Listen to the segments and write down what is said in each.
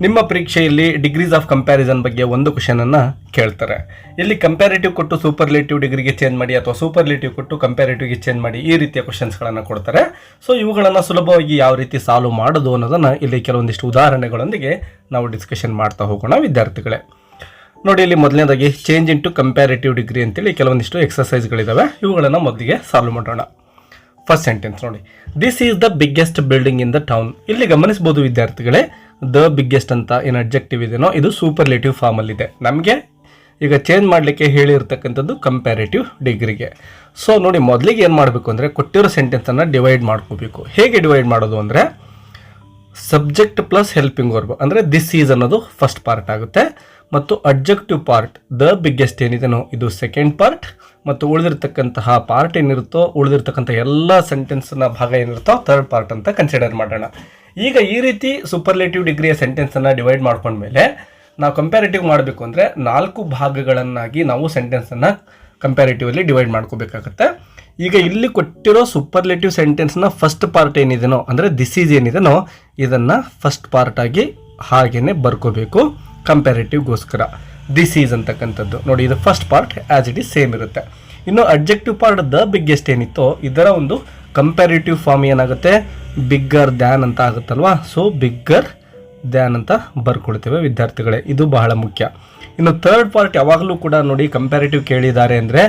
ನಿಮ್ಮ ಪರೀಕ್ಷೆಯಲ್ಲಿ degrees of comparison ಬಗ್ಗೆ ಒಂದು ಕ್ವಶನನ್ನು ಕೇಳ್ತಾರೆ. ಇಲ್ಲಿ ಕಂಪ್ಯಾರಿಟಿವ್ ಕೊಟ್ಟು ಸೂಪರ್ಲೇಟಿವ್ ಡಿಗ್ರಿಗೆ ಚೇಂಜ್ ಮಾಡಿ ಅಥವಾ ಸೂಪರ್ಲೇಟಿವ್ ಕೊಟ್ಟು ಕಂಪ್ಯಾರಿಟಿವ್ಗೆ ಚೇಂಜ್ ಮಾಡಿ ಈ ರೀತಿಯ ಕ್ವಶನ್ಸ್ಗಳನ್ನು ಕೊಡ್ತಾರೆ. ಸೊ ಇವುಗಳನ್ನು ಸುಲಭವಾಗಿ ಯಾವ ರೀತಿ ಸಾಲ್ವ್ ಮಾಡೋದು ಅನ್ನೋದನ್ನು ಇಲ್ಲಿ ಕೆಲವೊಂದಿಷ್ಟು ಉದಾಹರಣೆಗಳೊಂದಿಗೆ ನಾವು ಡಿಸ್ಕಷನ್ ಮಾಡ್ತಾ ಹೋಗೋಣ ವಿದ್ಯಾರ್ಥಿಗಳೇ. ನೋಡಿ, ಇಲ್ಲಿ ಮೊದಲನೇದಾಗಿ ಚೇಂಜ್ ಇಂಟು ಕಂಪ್ಯಾರಿಟಿವ್ ಡಿಗ್ರಿ ಅಂತೇಳಿ ಕೆಲವೊಂದಿಷ್ಟು ಎಕ್ಸಸೈಸ್ಗಳಿದ್ದಾವೆ. ಇವುಗಳನ್ನು ಮೊದಲಿಗೆ ಸಾಲ್ವ್ ಮಾಡೋಣ. ಫಸ್ಟ್ ಸೆಂಟೆನ್ಸ್ ನೋಡಿ, this is the biggest building in the town. ಇಲ್ಲಿ ಗಮನಿಸಬಹುದು ವಿದ್ಯಾರ್ಥಿಗಳೇ, ದ ಬಿಗ್ಗೆಸ್ಟ್ ಅಂತ ಏನು ಅಡ್ಜೆಕ್ಟಿವ್ ಇದೆನೋ ಇದು ಸೂಪರ್ಲೇಟಿವ್ ಫಾರ್ಮಲ್ಲಿದೆ. ನಮಗೆ ಈಗ ಚೇಂಜ್ ಮಾಡಲಿಕ್ಕೆ ಹೇಳಿರ್ತಕ್ಕಂಥದ್ದು ಕಂಪ್ಯಾರಿಟಿವ್ ಡಿಗ್ರಿಗೆ. ಸೊ ನೋಡಿ, ಮೊದಲಿಗೆ ಏನು ಮಾಡಬೇಕು ಅಂದರೆ ಕೊಟ್ಟಿರೋ ಸೆಂಟೆನ್ಸನ್ನು ಡಿವೈಡ್ ಮಾಡ್ಕೋಬೇಕು. ಹೇಗೆ ಡಿವೈಡ್ ಮಾಡೋದು ಅಂದರೆ ಸಬ್ಜೆಕ್ಟ್ ಪ್ಲಸ್ ಹೆಲ್ಪಿಂಗ್ ವರ್ಬ್ ಅಂದರೆ ದಿಸ್ ಈಸ್ ಅನ್ನೋದು ಫಸ್ಟ್ ಪಾರ್ಟ್ ಆಗುತ್ತೆ, ಮತ್ತು ಅಡ್ಜೆಕ್ಟಿವ್ ಪಾರ್ಟ್ ದ ಬಿಗ್ಗೆಸ್ಟ್ ಏನಿದೆನೋ ಇದು ಸೆಕೆಂಡ್ ಪಾರ್ಟ್, ಮತ್ತು ಉಳಿದಿರ್ತಕ್ಕಂತಹ ಪಾರ್ಟ್ ಏನಿರುತ್ತೋ ಉಳಿದಿರ್ತಕ್ಕಂಥ ಎಲ್ಲ ಸೆಂಟೆನ್ಸ್ನ ಭಾಗ ಏನಿರುತ್ತೋ ಥರ್ಡ್ ಪಾರ್ಟ್ ಅಂತ ಕನ್ಸಿಡರ್ ಮಾಡೋಣ. ಈಗ ಈ ರೀತಿ ಸೂಪರ್ಲೇಟಿವ್ ಡಿಗ್ರಿಯ ಸೆಂಟೆನ್ಸನ್ನು ಡಿವೈಡ್ ಮಾಡ್ಕೊಂಡ್ಮೇಲೆ ನಾವು ಕಂಪ್ಯಾರಿಟಿವ್ ಮಾಡಬೇಕು ಅಂದರೆ 4 ಭಾಗಗಳನ್ನಾಗಿ ನಾವು ಸೆಂಟೆನ್ಸನ್ನು ಕಂಪ್ಯಾರಿಟಿವಲ್ಲಿ ಡಿವೈಡ್ ಮಾಡ್ಕೋಬೇಕಾಗತ್ತೆ. ಈಗ ಇಲ್ಲಿ ಕೊಟ್ಟಿರೋ ಸೂಪರ್ಲೇಟಿವ್ ಸೆಂಟೆನ್ಸ್ನ ಫಸ್ಟ್ ಪಾರ್ಟ್ ಏನಿದೆನೋ ಅಂದರೆ ದಿಸ್ ಈಸ್ ಏನಿದೆನೋ ಇದನ್ನು ಫಸ್ಟ್ ಪಾರ್ಟ್ ಆಗಿ ಹಾಗೇನೆ ಬರ್ಕೋಬೇಕು ಕಂಪ್ಯಾರಿಟಿವ್ಗೋಸ್ಕರ. ದಿಸ್ ಈಸ್ ಅಂತಕ್ಕಂಥದ್ದು ನೋಡಿ, ಇದು first part as it is same ಇರುತ್ತೆ. ಇನ್ನು ಅಡ್ಜೆಕ್ಟಿವ್ ಪಾರ್ಟ್ ದ ಬಿಗ್ಗೆಸ್ಟ್ ಏನಿತ್ತೋ ಇದರ ಒಂದು ಕಂಪ್ಯಾರಿಟಿವ್ ಫಾರ್ಮ್ ಏನಾಗುತ್ತೆ, ಬಿಗ್ಗರ್ ದ್ಯಾನ್ ಅಂತ ಆಗುತ್ತಲ್ವಾ. ಸೊ ಬಿಗ್ಗರ್ ದ್ಯಾನ್ ಅಂತ ಬರ್ಕೊಳ್ತೇವೆ ವಿದ್ಯಾರ್ಥಿಗಳೇ, ಇದು ಬಹಳ ಮುಖ್ಯ. ಇನ್ನು ಥರ್ಡ್ ಪಾರ್ಟ್ ಯಾವಾಗಲೂ ಕೂಡ ನೋಡಿ ಕಂಪ್ಯಾರಿಟಿವ್ ಕೇಳಿದ್ದಾರೆ ಅಂದರೆ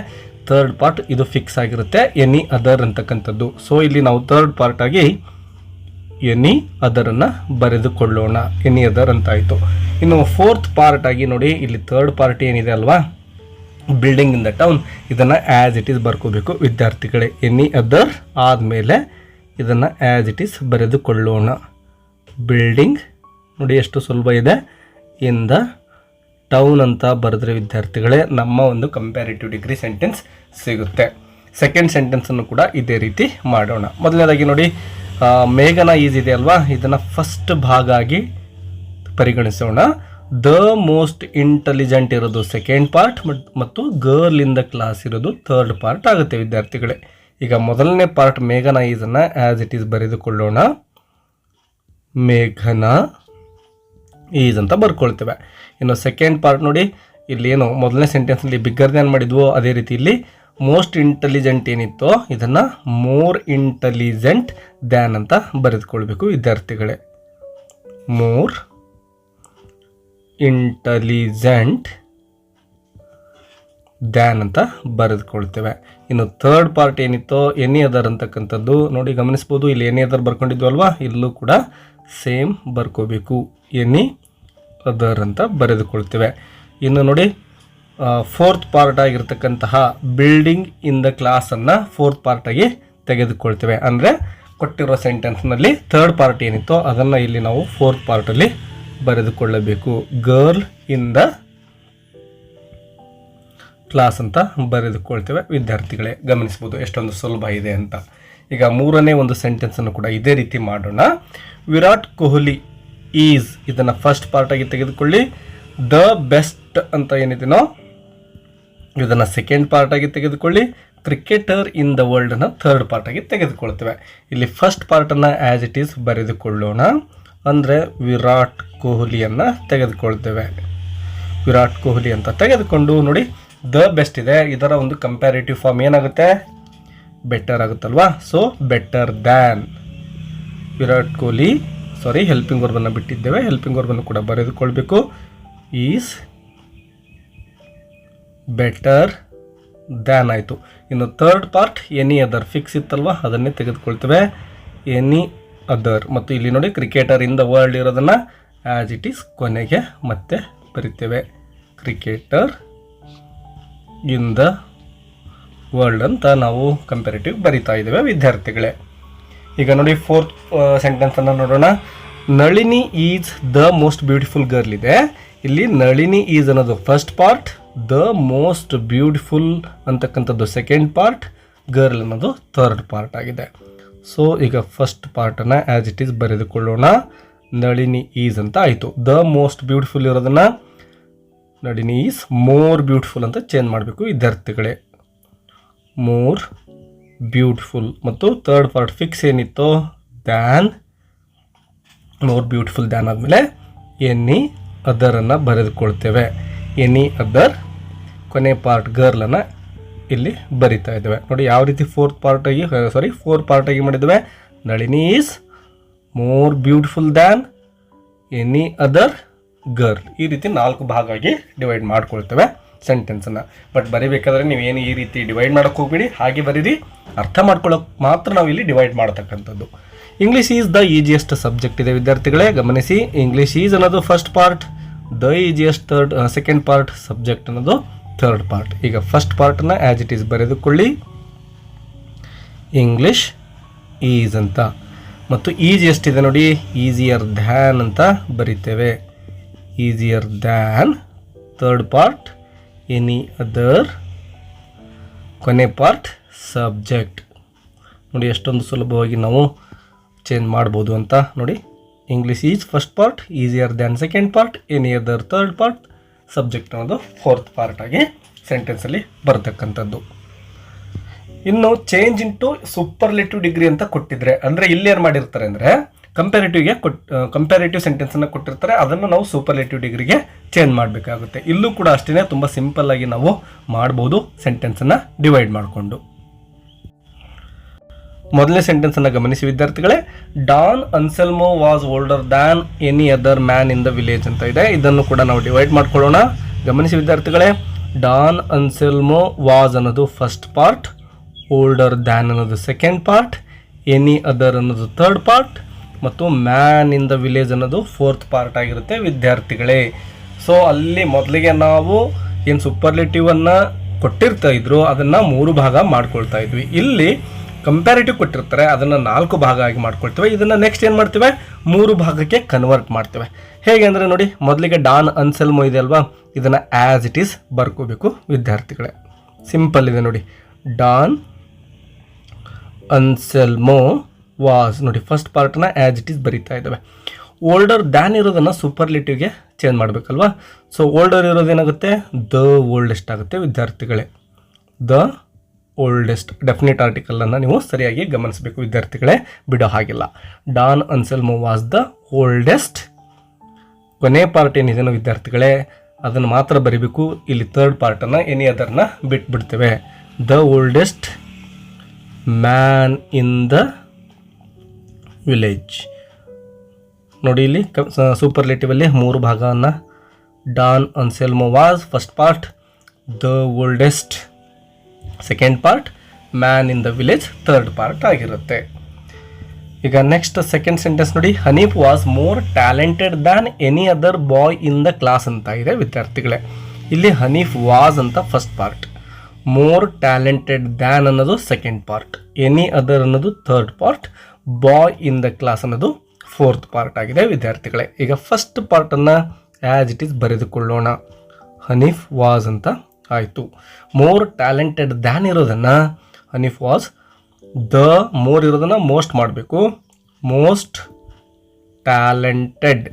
ಥರ್ಡ್ ಪಾರ್ಟ್ ಇದು ಫಿಕ್ಸ್ ಆಗಿರುತ್ತೆ, ಎನಿ ಅದರ್ ಅಂತಕ್ಕಂಥದ್ದು. ಸೊ ಇಲ್ಲಿ ನಾವು ಥರ್ಡ್ ಪಾರ್ಟ್ ಆಗಿ ಎನಿ ಅದರನ್ನು ಬರೆದುಕೊಳ್ಳೋಣ, ಎನಿ ಅದರ್ ಅಂತ ಆಯಿತು. ಇನ್ನು ಫೋರ್ತ್ ಪಾರ್ಟ್ ಆಗಿ ನೋಡಿ, ಇಲ್ಲಿ ಥರ್ಡ್ ಪಾರ್ಟ್ ಏನಿದೆ ಅಲ್ವಾ, ಬಿಲ್ಡಿಂಗ್ ಇನ್ ದ ಟೌನ್, ಇದನ್ನು ಆ್ಯಸ್ ಇಟ್ ಈಸ್ ಬರ್ಕೋಬೇಕು ವಿದ್ಯಾರ್ಥಿಗಳೇ. ಎನಿ ಅದರ್ ಆದಮೇಲೆ ಇದನ್ನು ಆ್ಯಸ್ ಇಟ್ ಈಸ್ ಬರೆದುಕೊಳ್ಳೋಣ. ಬಿಲ್ಡಿಂಗ್ ನೋಡಿ ಎಷ್ಟು ಸುಲಭ ಇದೆ, ಇನ್ ದ ಟೌನ್ ಅಂತ ಬರೆದ್ರೆ ವಿದ್ಯಾರ್ಥಿಗಳೇ ನಮ್ಮ ಒಂದು ಕಂಪ್ಯಾರಿಟಿವ್ ಡಿಗ್ರಿ ಸೆಂಟೆನ್ಸ್ ಸಿಗುತ್ತೆ. ಸೆಕೆಂಡ್ ಸೆಂಟೆನ್ಸನ್ನು ಕೂಡ ಇದೇ ರೀತಿ ಮಾಡೋಣ. ಮೊದಲನೇದಾಗಿ ನೋಡಿ, ಮೇಘನ ಈಸ್ ಇದೆ ಅಲ್ವಾ, ಇದನ್ನು ಫಸ್ಟ್ ಭಾಗ ಆಗಿ ಪರಿಗಣಿಸೋಣ. ದ ಮೋಸ್ಟ್ ಇಂಟೆಲಿಜೆಂಟ್ ಇರೋದು ಸೆಕೆಂಡ್ ಪಾರ್ಟ್, ಮತ್ತು ಗರ್ಲ್ ಇನ್ ದ ಕ್ಲಾಸ್ ಇರೋದು ಥರ್ಡ್ ಪಾರ್ಟ್ ಆಗುತ್ತೆ ವಿದ್ಯಾರ್ಥಿಗಳೇ. ಈಗ ಮೊದಲನೇ ಪಾರ್ಟ್ ಮೇಘನ ಈಸನ್ನು ಆ್ಯಸ್ ಇಟ್ ಈಸ್ ಬರೆದುಕೊಳ್ಳೋಣ. ಮೇಘನ ಈಸ್ ಅಂತ ಬರ್ಕೊಳ್ತೇವೆ. ಇನ್ನು ಸೆಕೆಂಡ್ ಪಾರ್ಟ್ ನೋಡಿ, ಇಲ್ಲಿ ಏನು ಮೊದಲನೇ ಸೆಂಟೆನ್ಸ್ನಲ್ಲಿ ಬಿಗ್ಗರ್ ದ್ಯಾನ್ ಮಾಡಿದ್ವೋ ಅದೇ ರೀತಿ ಇಲ್ಲಿ ಮೋಸ್ಟ್ ಇಂಟೆಲಿಜೆಂಟ್ ಏನಿತ್ತೋ ಇದನ್ನು ಮೋರ್ ಇಂಟೆಲಿಜೆಂಟ್ ದ್ಯಾನ್ ಅಂತ ಬರೆದುಕೊಳ್ಬೇಕು ವಿದ್ಯಾರ್ಥಿಗಳೇ. ಮೋರ್ ಇಂಟೆಲಿಜೆಂಟ್ ದ್ಯಾನ್ ಅಂತ ಬರೆದುಕೊಳ್ತೇವೆ. ಇನ್ನು ಥರ್ಡ್ ಪಾರ್ಟ್ ಏನಿತ್ತೋ ಎನಿ ಅದರ್ ಅಂತಕ್ಕಂಥದ್ದು ನೋಡಿ ಗಮನಿಸ್ಬೋದು, ಇಲ್ಲಿ ಎನಿ ಅದರ್ ಬರ್ಕೊಂಡಿದ್ವು ಅಲ್ವಾ, ಇಲ್ಲೂ ಕೂಡ ಸೇಮ್ ಬರ್ಕೋಬೇಕು, ಎನಿ ಅದರ್ ಅಂತ ಬರೆದುಕೊಳ್ತೇವೆ. ಇನ್ನು ನೋಡಿ ಫೋರ್ತ್ ಪಾರ್ಟ್ ಆಗಿರ್ತಕ್ಕಂತಹ ಬಿಲ್ಡಿಂಗ್ ಇನ್ ದ ಕ್ಲಾಸನ್ನು ಫೋರ್ತ್ ಪಾರ್ಟಾಗಿ ತೆಗೆದುಕೊಳ್ತೇವೆ. ಅಂದರೆ ಕೊಟ್ಟಿರೋ ಸೆಂಟೆನ್ಸ್ನಲ್ಲಿ ಥರ್ಡ್ ಪಾರ್ಟ್ ಏನಿತ್ತೋ ಅದನ್ನು ಇಲ್ಲಿ ನಾವು ಫೋರ್ತ್ ಪಾರ್ಟಲ್ಲಿ ಬರೆದುಕೊಳ್ಳಬೇಕು. ಗರ್ಲ್ ಇನ್ ದ ಕ್ಲಾಸ್ ಅಂತ ಬರೆದುಕೊಳ್ತೇವೆ ವಿದ್ಯಾರ್ಥಿಗಳೇ. ಗಮನಿಸ್ಬೋದು ಎಷ್ಟೊಂದು ಸುಲಭ ಇದೆ ಅಂತ. ಈಗ ಮೂರನೇ ಒಂದು ಸೆಂಟೆನ್ಸನ್ನು ಕೂಡ ಇದೇ ರೀತಿ ಮಾಡೋಣ. ವಿರಾಟ್ ಕೊಹ್ಲಿ ಈಸ್ ಇದನ್ನು ಫಸ್ಟ್ ಪಾರ್ಟಾಗಿ ತೆಗೆದುಕೊಳ್ಳಿ. ದ ಬೆಸ್ಟ್ ಅಂತ ಏನಿದೆನೋ ಇದನ್ನು ಸೆಕೆಂಡ್ ಪಾರ್ಟಾಗಿ ತೆಗೆದುಕೊಳ್ಳಿ. ಕ್ರಿಕೆಟರ್ ಇನ್ ದ ವರ್ಲ್ಡನ್ನು ಥರ್ಡ್ ಪಾರ್ಟಾಗಿ ತೆಗೆದುಕೊಳ್ತೇವೆ. ಇಲ್ಲಿ ಫಸ್ಟ್ ಪಾರ್ಟನ್ನು ಆ್ಯಸ್ ಇಟ್ ಈಸ್ ಬರೆದುಕೊಳ್ಳೋಣ, ಅಂದರೆ ವಿರಾಟ್ ಕೊಹ್ಲಿಯನ್ನು ತೆಗೆದುಕೊಳ್ತೇವೆ. ವಿರಾಟ್ ಕೊಹ್ಲಿ ಅಂತ ತೆಗೆದುಕೊಂಡು ನೋಡಿ ದ ಬೆಸ್ಟ್ ಇದೆ, ಇದರ ಒಂದು ಕಂಪ್ಯಾರಿಟಿವ್ ಫಾರ್ಮ್ ಏನಾಗುತ್ತೆ, ಬೆಟರ್ ಆಗುತ್ತಲ್ವಾ. So better than Virat Kohli, sorry helping ವರ್ಬನ್ನು ಬಿಟ್ಟಿದ್ದೇವೆ, ಹೆಲ್ಪಿಂಗ್ ವರ್ಬನ್ನು ಕೂಡ ಬರೆದುಕೊಳ್ಬೇಕು. ಈಸ್ ಬೆಟರ್ ದ್ಯಾನ್ ಆಯಿತು. ಇನ್ನು third part any other fix ಇತ್ತಲ್ವ, ಅದನ್ನೇ ತೆಗೆದುಕೊಳ್ತೇವೆ, ಎನಿ ಅದರ್. ಮತ್ತು ಇಲ್ಲಿ ನೋಡಿ ಕ್ರಿಕೆಟರ್ ಇನ್ ದ ವರ್ಲ್ಡ್ ಇರೋದನ್ನು ಆ್ಯಸ್ ಇಟ್ ಈಸ್ ಕೊನೆಗೆ ಮತ್ತೆ ಬರಿತೇವೆ. ಕ್ರಿಕೆಟರ್ ಇನ್ ದ ವರ್ಲ್ಡ್ ಅಂತ ನಾವು ಕಂಪ್ಯಾರಿಟಿವ್ ಬರಿತಾ ಇದ್ದೇವೆ ವಿದ್ಯಾರ್ಥಿಗಳೇ. ಈಗ ನೋಡಿ ಫೋರ್ತ್ ಸೆಂಟೆನ್ಸನ್ನು ನೋಡೋಣ. Nalini is the most beautiful girl ಇದೆ. ಇಲ್ಲಿ ನಳಿನಿ ಈಸ್ ಅನ್ನೋದು first part, the most beautiful ಅಂತಕ್ಕಂಥದ್ದು ಸೆಕೆಂಡ್ ಪಾರ್ಟ್, ಗರ್ಲ್ ಅನ್ನೋದು ಥರ್ಡ್ ಪಾರ್ಟ್ ಆಗಿದೆ. ಸೊ ಈಗ ಫಸ್ಟ್ ಪಾರ್ಟನ್ನು ಆ್ಯಸ್ ಇಟ್ ಈಸ್ ಬರೆದುಕೊಳ್ಳೋಣ. ನಳಿನಿ ಈಸ್ ಅಂತ ಆಯಿತು. ದ ಮೋಸ್ಟ್ ಬ್ಯೂಟಿಫುಲ್ ಇರೋದನ್ನು ನಳಿನಿ ಈಸ್ ಮೋರ್ ಬ್ಯೂಟಿಫುಲ್ ಅಂತ ಚೇಂಜ್ ಮಾಡಬೇಕು ವಿದ್ಯಾರ್ಥಿಗಳೇ. ಮೋರ್ ಬ್ಯೂಟಿಫುಲ್ ಮತ್ತು ಥರ್ಡ್ ಪಾರ್ಟ್ ಫಿಕ್ಸ್ ಏನಿತ್ತೋ ದ್ಯಾನ್, ಮೋರ್ ಬ್ಯೂಟಿಫುಲ್ ದ್ಯಾನ್ ಆದಮೇಲೆ ಎನಿ ಅದರನ್ನು ಬರೆದುಕೊಳ್ತೇವೆ. ಎನಿ ಅದರ್ ಕೊನೆ ಪಾರ್ಟ್ ಗರ್ಲನ್ನು ಇಲ್ಲಿ ಬರಿತಾ ಇದ್ದೇವೆ. ನೋಡಿ ಯಾವ ರೀತಿ ಫೋರ್ ಪಾರ್ಟಾಗಿ ಮಾಡಿದ್ದೇವೆ. Nalini is more beautiful than any other girl. ಈ ರೀತಿ 4 ಭಾಗವಾಗಿ ಡಿವೈಡ್ ಮಾಡ್ಕೊಳ್ತೇವೆ ಸೆಂಟೆನ್ಸನ್ನು. ಬಟ್ ಬರೀಬೇಕಾದ್ರೆ ನೀವೇನು ಈ ರೀತಿ ಡಿವೈಡ್ ಮಾಡೋಕ್ಕೆ ಹೋಗ್ಬಿಡಿ, ಹಾಗೆ ಬರೀರಿ. ಅರ್ಥ ಮಾಡ್ಕೊಳ್ಳೋಕೆ ಮಾತ್ರ ನಾವು ಇಲ್ಲಿ ಡಿವೈಡ್ ಮಾಡ್ತಕ್ಕಂಥದ್ದು. English is the easiest subject ಇದೆ ವಿದ್ಯಾರ್ಥಿಗಳೇ, ಗಮನಿಸಿ. ಇಂಗ್ಲೀಷ್ ಈಸ್ ಅನ್ನೋದು first part, the easiest second part, subject ಅನ್ನೋದು ಥರ್ಡ್ ಪಾರ್ಟ್. ಈಗ ಫಸ್ಟ್ ಪಾರ್ಟನ್ನು ಆ್ಯಸ್ ಇಟ್ ಈಸ್ ಬರೆದುಕೊಳ್ಳಿ, ಇಂಗ್ಲೀಷ್ ಈಸ್ ಅಂತ. ಮತ್ತು ಈಜಿಯೆಸ್ಟ್ ಇದೆ ನೋಡಿ, ಈಸಿಯರ್ ದ್ಯಾನ್ ಅಂತ ಬರಿತೇವೆ. Easier than third part, any other ಕೊನೆ ಪಾರ್ಟ್ ಸಬ್ಜೆಕ್ಟ್. ನೋಡಿ ಎಷ್ಟೊಂದು ಸುಲಭವಾಗಿ ನಾವು ಚೇಂಜ್ ಮಾಡ್ಬೋದು ಅಂತ. ನೋಡಿ English is first part, easier than second part, any other third part, subject ಅನ್ನೋದು ಫೋರ್ತ್ ಪಾರ್ಟ್ ಆಗಿ ಸೆಂಟೆನ್ಸಲ್ಲಿ ಬರ್ತಕ್ಕಂಥದ್ದು. ಇನ್ನು ಚೇಂಜ್ ಇಂಟು ಸೂಪರ್ಲೇಟಿವ್ ಡಿಗ್ರಿ ಅಂತ ಕೊಟ್ಟಿದ್ರೆ, ಅಂದರೆ ಇಲ್ಲಿ ಏನು ಮಾಡಿರ್ತಾರೆ ಅಂದರೆ ಕಂಪ್ಯಾರಿಟಿವ್ ಸೆಂಟೆನ್ಸನ್ನು ಕೊಟ್ಟಿರ್ತಾರೆ, ಅದನ್ನು ನಾವು ಸೂಪರ್ಲೇಟಿವ್ ಡಿಗ್ರಿಗೆ ಚೇಂಜ್ ಮಾಡಬೇಕಾಗುತ್ತೆ. ಇಲ್ಲೂ ಕೂಡ ಅಷ್ಟೇ ತುಂಬ ಸಿಂಪಲ್ ಆಗಿ ನಾವು ಮಾಡ್ಬೋದು ಸೆಂಟೆನ್ಸನ್ನು ಡಿವೈಡ್ ಮಾಡಿಕೊಂಡು. ಮೊದಲನೇ ಸೆಂಟೆನ್ಸನ್ನು ಗಮನಿಸಿ ವಿದ್ಯಾರ್ಥಿಗಳೇ. Don Anselmo was older than any other man in the village ಅಂತ ಇದೆ. ಇದನ್ನು ಕೂಡ ನಾವು ಡಿವೈಡ್ ಮಾಡ್ಕೊಳ್ಳೋಣ. ಗಮನಿಸಿ ವಿದ್ಯಾರ್ಥಿಗಳೇ, ಡಾನ್ ಅನ್ಸೆಲ್ಮೋ ವಾಸ್ ಅನ್ನೋದು ಫಸ್ಟ್ ಪಾರ್ಟ್, ಓಲ್ಡರ್ ದ್ಯಾನ್ ಅನ್ನೋದು ಸೆಕೆಂಡ್ ಪಾರ್ಟ್, ಎನಿ ಅದರ್ ಅನ್ನೋದು ಥರ್ಡ್ ಪಾರ್ಟ್, ಮತ್ತು ಮ್ಯಾನ್ ಇನ್ ದ ವಿಲೇಜ್ ಅನ್ನೋದು ಫೋರ್ತ್ ಪಾರ್ಟ್ ಆಗಿರುತ್ತೆ ವಿದ್ಯಾರ್ಥಿಗಳೇ. ಸೊ ಅಲ್ಲಿ ಮೊದಲಿಗೆ ನಾವು ಏನು ಸೂಪರ್ಲೇಟಿವನ್ನು ಕೊಟ್ಟಿರ್ತಾ ಇದ್ರು ಅದನ್ನು 3 ಭಾಗ ಮಾಡ್ಕೊಳ್ತಾ ಇದ್ವಿ. ಇಲ್ಲಿ ಕಂಪ್ಯಾರಿಟಿವ್ ಕೊಟ್ಟಿರ್ತಾರೆ, ಅದನ್ನು 4 ಭಾಗ ಆಗಿ ಮಾಡ್ಕೊಳ್ತೇವೆ. ಇದನ್ನು ನೆಕ್ಸ್ಟ್ ಏನು ಮಾಡ್ತೇವೆ, 3 ಭಾಗಕ್ಕೆ ಕನ್ವರ್ಟ್ ಮಾಡ್ತೇವೆ. ಹೇಗೆ ಅಂದರೆ ನೋಡಿ, ಮೊದಲಿಗೆ ಡಾನ್ ಅನ್ಸೆಲ್ಮೋ ಇದೆ ಅಲ್ವಾ, ಇದನ್ನು ಆ್ಯಸ್ ಇಟ್ ಈಸ್ ಬರ್ಕೋಬೇಕು ವಿದ್ಯಾರ್ಥಿಗಳೇ. ಸಿಂಪಲ್ ಇದೆ ನೋಡಿ, ಡಾನ್ ಅನ್ಸೆಲ್ಮೋ ವಾಸ್. ನೋಡಿ ಫಸ್ಟ್ ಪಾರ್ಟ್ನ ಆ್ಯಸ್ ಇಟ್ ಈಸ್ ಬರೀತಾ ಇದ್ದಾವೆ. ಓಲ್ಡರ್ ದ್ಯಾನ್ ಇರೋದನ್ನು ಸೂಪರ್ಲೇಟಿವ್ಗೆ ಚೇಂಜ್ ಮಾಡಬೇಕಲ್ವಾ. ಸೊ ಓಲ್ಡರ್ ಇರೋದೇನಾಗುತ್ತೆ, ದ ಓಲ್ಡೆಸ್ಟ್ ಆಗುತ್ತೆ ವಿದ್ಯಾರ್ಥಿಗಳೇ. ದ ಓಲ್ಡೆಸ್ಟ್ ಡೆಫಿನೆಟ್ ಆರ್ಟಿಕಲನ್ನು ನೀವು ಸರಿಯಾಗಿ ಗಮನಿಸಬೇಕು ವಿದ್ಯಾರ್ಥಿಗಳೇ, ಬಿಡೋ ಹಾಗಿಲ್ಲ. Don Anselmo was the oldest. ಕೊನೆ ಪಾರ್ಟ್ ಏನಿದೆನೋ ವಿದ್ಯಾರ್ಥಿಗಳೇ ಅದನ್ನು ಮಾತ್ರ ಬರೀಬೇಕು. ಇಲ್ಲಿ ಥರ್ಡ್ ಪಾರ್ಟನ್ನು ಎನಿ ಅದರ್ನ ಬಿಟ್ಬಿಡ್ತೇವೆ. The oldest man in the village. ನೋಡಿ ಇಲ್ಲಿ ಸೂಪರ್ಲೇಟಿವಲ್ಲಿ 3 ಭಾಗವನ್ನು, Don Anselmo was first part, the oldest second part, man in the village third part ಆಗಿರುತ್ತೆ. ಈಗ ನೆಕ್ಸ್ಟ್ ಸೆಕೆಂಡ್ ಸೆಂಟೆನ್ಸ್ ನೋಡಿ, Hanif was more talented than any other boy in the class ಅಂತ ಇದೆ ವಿದ್ಯಾರ್ಥಿಗಳೇ. ಇಲ್ಲಿ ಹನೀಫ್ ವಾಸ್ ಅಂತ first part, more talented than ಅನ್ನೋದು second part, any other ಅನ್ನೋದು third part, boy in the class ಅನ್ನೋದು ಫೋರ್ತ್ ಪಾರ್ಟ್ ಆಗಿದೆ ವಿದ್ಯಾರ್ಥಿಗಳೇ. ಈಗ ಫಸ್ಟ್ ಪಾರ್ಟನ್ನು ಆ್ಯಸ್ ಇಟ್ ಈಸ್ ಬರೆದುಕೊಳ್ಳೋಣ. ಹನೀಫ್ ವಾಸ್ ಅಂತ ಆಯಿತು. ಮೋರ್ ಟ್ಯಾಲೆಂಟೆಡ್ ದ್ಯಾನ್ ಇರೋದನ್ನು ಹನೀಫ್ ವಾಸ್, ದ ಮೋರ್ ಇರೋದನ್ನು ಮೋಸ್ಟ್ ಮಾಡಬೇಕು. ಮೋಸ್ಟ್ ಟ್ಯಾಲೆಂಟೆಡ್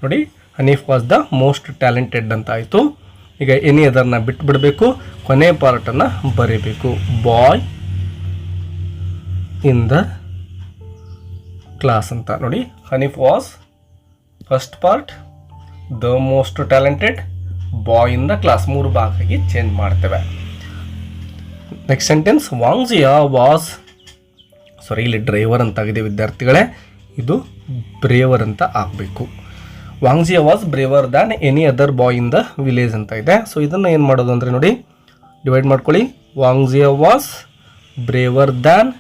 ನೋಡಿ, Hanif was the most talented ಅಂತ ಆಯಿತು. ಈಗ ಎನಿ ಅದರ್ನ ಬಿಟ್ಬಿಡಬೇಕು, ಕೊನೆ ಪಾರ್ಟನ್ನು ಬರೀಬೇಕು. ಬಾಯ್ ಇನ್ ದ ಕ್ಲಾಸ್ ಅಂತ ನೋಡಿ. Hanif was first part, the most talented, boy in the class, 3 ಭಾಗವಾಗಿ ಚೇಂಜ್ ಮಾಡ್ತೇವೆ. ನೆಕ್ಸ್ಟ್ ಸೆಂಟೆನ್ಸ್, ವಾಂಗ್ಜಿಯಾ ವಾಸ್, ಇಲ್ಲಿ ಡ್ರೈವರ್ ಅಂತಾಗಿದೆ ವಿದ್ಯಾರ್ಥಿಗಳೇ, ಇದು ಬ್ರೇವರ್ ಅಂತ ಆಗಬೇಕು. Wang Jia was braver than any other boy in the village ಅಂತ ಇದೆ. ಸೊ ಇದನ್ನು ಏನು ಮಾಡೋದು ಅಂದರೆ ನೋಡಿ, ಡಿವೈಡ್ ಮಾಡ್ಕೊಳ್ಳಿ. Wang Jia was braver than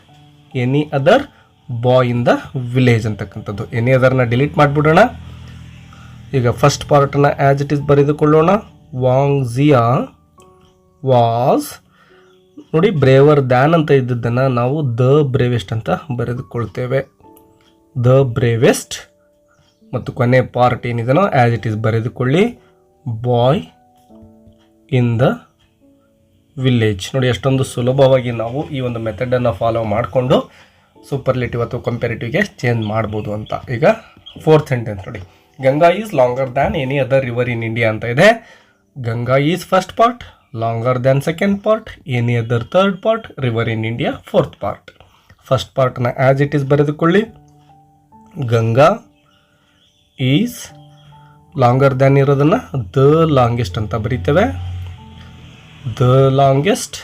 any other boy in the village ಅಂತಕ್ಕಂಥದ್ದು. ಎನಿ ಅದರ್ನ ಡಿಲೀಟ್ ಮಾಡಿಬಿಡೋಣ. ಈಗ ಫಸ್ಟ್ ಪಾರ್ಟನ್ನು ಆ್ಯಸ್ ಇಟ್ ಈಸ್ ಬರೆದುಕೊಳ್ಳೋಣ. ವಾಂಗ್ಜಿಯಾ ವಾಸ್ ನೋಡಿ, ಬ್ರೇವರ್ ದ್ಯಾನ್ ಅಂತ ಇದ್ದದ್ದನ್ನು ನಾವು ದ ಬ್ರೇವೆಸ್ಟ್ ಅಂತ ಬರೆದುಕೊಳ್ತೇವೆ. The bravest. ಮತ್ತು ಕೊನೆ ಪಾರ್ಟ್ ಏನಿದೆನೋ ಆ್ಯಸ್ ಇಟ್ ಈಸ್ ಬರೆದುಕೊಳ್ಳಿ. Boy in the village. ನೋಡಿ ಎಷ್ಟೊಂದು ಸುಲಭವಾಗಿ ನಾವು ಈ ಒಂದು ಮೆಥಡನ್ನು ಫಾಲೋ ಮಾಡಿಕೊಂಡು ಸೂಪರ್ಲೇಟಿವ್ ಅಥವಾ ಕಂಪ್ಯಾರಿಟಿವ್ಗೆ ಚೇಂಜ್ ಮಾಡ್ಬೋದು ಅಂತ. ಈಗ ಫೋರ್ತ್ ಸೆಂಟೆನ್ಸ್ ನೋಡಿ, Ganga is longer than any other river in India ಅಂತ ಇದೆ. Ganga is first part, longer than second part, any other third part, river in India fourth part. First ಪಾರ್ಟ್ನ ಆ್ಯಸ್ ಇಟ್ ಈಸ್ ಬರೆದುಕೊಳ್ಳಿ. Ganga is longer than ಇರೋದನ್ನು the longest ಅಂತ ಬರೀತೇವೆ. The longest.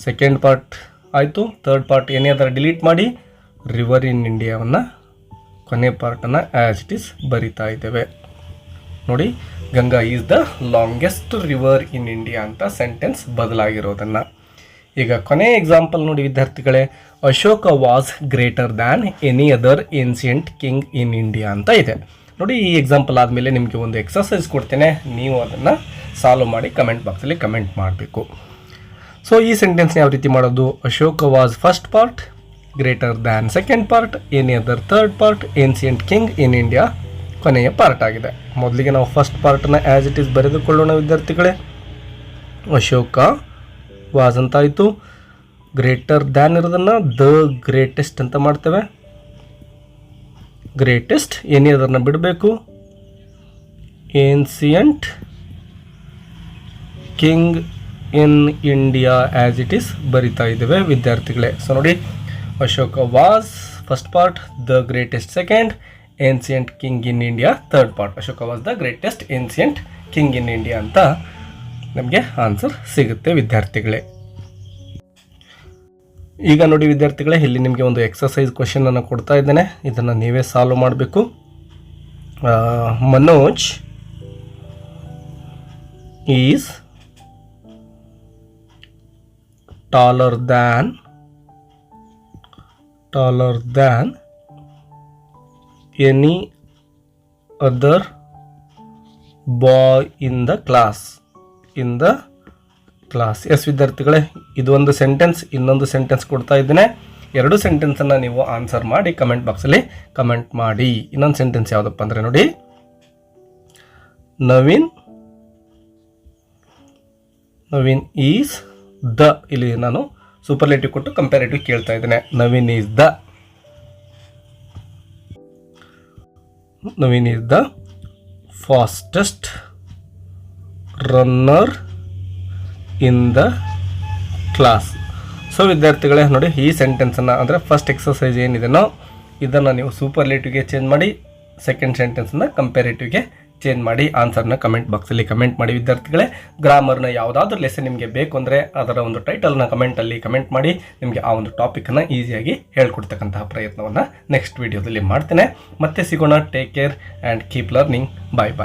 Second part ಆಯಿತು. Third part ಏನೇ ಅದರ delete ಮಾಡಿ river in ಇಂಡಿಯಾವನ್ನು ಕೊನೆ ಪಾರ್ಟನ್ನು ಆ್ಯಸ್ ಇಟ್ ಈಸ್ ಬರಿತಾ ಇದ್ದೇವೆ. ನೋಡಿ, Ganga is the longest river in India ಅಂತ ಸೆಂಟೆನ್ಸ್ ಬದಲಾಗಿರೋದನ್ನು. ಈಗ ಕೊನೆ ಎಕ್ಸಾಂಪಲ್ ನೋಡಿ ವಿದ್ಯಾರ್ಥಿಗಳೇ, Ashoka was greater than any other ancient king in India ಅಂತ ಇದೆ. ನೋಡಿ, ಈ ಎಕ್ಸಾಂಪಲ್ ಆದಮೇಲೆ ನಿಮಗೆ ಒಂದು ಎಕ್ಸಸೈಸ್ ಕೊಡ್ತೇನೆ, ನೀವು ಅದನ್ನು ಸಾಲ್ವ್ ಮಾಡಿ ಕಮೆಂಟ್ ಬಾಕ್ಸಲ್ಲಿ ಕಮೆಂಟ್ ಮಾಡಬೇಕು. ಸೊ ಈ ಸೆಂಟೆನ್ಸ್ನ ಯಾವ ರೀತಿ ಮಾಡೋದು? Ashoka was first part greater than second part, any other third part, ancient king in India ಕೊನೆಯ ಪಾರ್ಟ್ ಆಗಿದೆ. ಮೊದಲಿಗೆ ನಾವು ಫಸ್ಟ್ ಪಾರ್ಟನ್ನು ಆ್ಯಸ್ ಇಟ್ ಈಸ್ ಬರೆದುಕೊಳ್ಳೋಣ ವಿದ್ಯಾರ್ಥಿಗಳೇ. ಅಶೋಕ ವಾಸ್ ಅಂತ ಆಯಿತು. ಗ್ರೇಟರ್ ದ್ಯಾನ್ ಇರೋದನ್ನು ದ ಗ್ರೇಟೆಸ್ಟ್ ಅಂತ ಮಾಡ್ತೇವೆ. ಗ್ರೇಟೆಸ್ಟ್ ಏನೇ ಅದನ್ನು ಬಿಡಬೇಕು. Ancient king in India as it is ಬರಿತಾ ಇದ್ದೇವೆ ವಿದ್ಯಾರ್ಥಿಗಳೇ. ಸೊ ನೋಡಿ, Ashoka was first part, the greatest second, ancient king in India third part. Ashoka was the greatest ancient king in India ಅಂತ ನಮಗೆ ಆನ್ಸರ್ ಸಿಗುತ್ತೆ ವಿದ್ಯಾರ್ಥಿಗಳೇ. ಈಗ ನೋಡಿ ವಿದ್ಯಾರ್ಥಿಗಳೇ, ಇಲ್ಲಿ ನಿಮಗೆ ಒಂದು ಎಕ್ಸಸೈಸ್ ಕ್ವಶನನ್ನು ಕೊಡ್ತಾ ಇದ್ದೇನೆ, ಇದನ್ನು ನೀವೇ ಸಾಲ್ವ್ ಮಾಡಬೇಕು. Manoj is taller than any other boy in the class. Yes ವಿದ್ಯಾರ್ಥಿಗಳೇ, ಇದು ಒಂದು ಸೆಂಟೆನ್ಸ್, ಇನ್ನೊಂದು ಸೆಂಟೆನ್ಸ್ ಕೊಡ್ತಾ ಇದ್ದೇನೆ. ಎರಡು ಸೆಂಟೆನ್ಸನ್ನು ನೀವು ಆನ್ಸರ್ ಮಾಡಿ ಕಮೆಂಟ್ ಬಾಕ್ಸಲ್ಲಿ ಕಮೆಂಟ್ ಮಾಡಿ. ಇನ್ನೊಂದು ಸೆಂಟೆನ್ಸ್ ಯಾವುದಪ್ಪ ಅಂದರೆ ನೋಡಿ, ನವೀನ್ ಈಸ್ ದ, ಇಲ್ಲಿ ನಾನು ಸೂಪರ್ಲೇಟಿವ್ ಕೊಟ್ಟು ಕಂಪ್ಯಾರೇಟಿವ್ ಕೇಳ್ತಾ ಇದ್ದೇನೆ. Naveen is the fastest runner in the class. So ವಿದ್ಯಾರ್ಥಿಗಳೇ ನೋಡಿ, ಈ ಸೆಂಟೆನ್ಸನ್ನು ಅಂದರೆ ಫಸ್ಟ್ ಎಕ್ಸಸೈಸ್ ಏನಿದೆನೋ ಇದನ್ನು ನೀವು ಸೂಪರ್ಲೇಟಿವ್ಗೆ ಚೇಂಜ್ ಮಾಡಿ, ಸೆಕೆಂಡ್ ಸೆಂಟೆನ್ಸನ್ನು ಕಂಪ್ಯಾರೇಟಿವ್ಗೆ ಚೇಂಜ್ ಮಾಡಿ ಆನ್ಸರ್ನ ಕಮೆಂಟ್ ಬಾಕ್ಸಲ್ಲಿ ಕಮೆಂಟ್ ಮಾಡಿ ವಿದ್ಯಾರ್ಥಿಗಳೇ. ಗ್ರಾಮರ್ನ ಯಾವುದಾದ್ರೂ ಲೆಸನ್ ನಿಮಗೆ ಬೇಕು ಅಂದರೆ ಅದರ ಒಂದು ಟೈಟಲ್ನ ಕಮೆಂಟಲ್ಲಿ ಕಮೆಂಟ್ ಮಾಡಿ, ನಿಮಗೆ ಆ ಒಂದು ಟಾಪಿಕನ್ನು ಈಸಿಯಾಗಿ ಹೇಳ್ಕೊಡ್ತಕ್ಕಂತಹ ಪ್ರಯತ್ನವನ್ನು ನೆಕ್ಸ್ಟ್ ವಿಡಿಯೋದಲ್ಲಿ ಮಾಡ್ತೇನೆ. ಮತ್ತೆ ಸಿಗೋಣ. Take care and keep learning. Bye.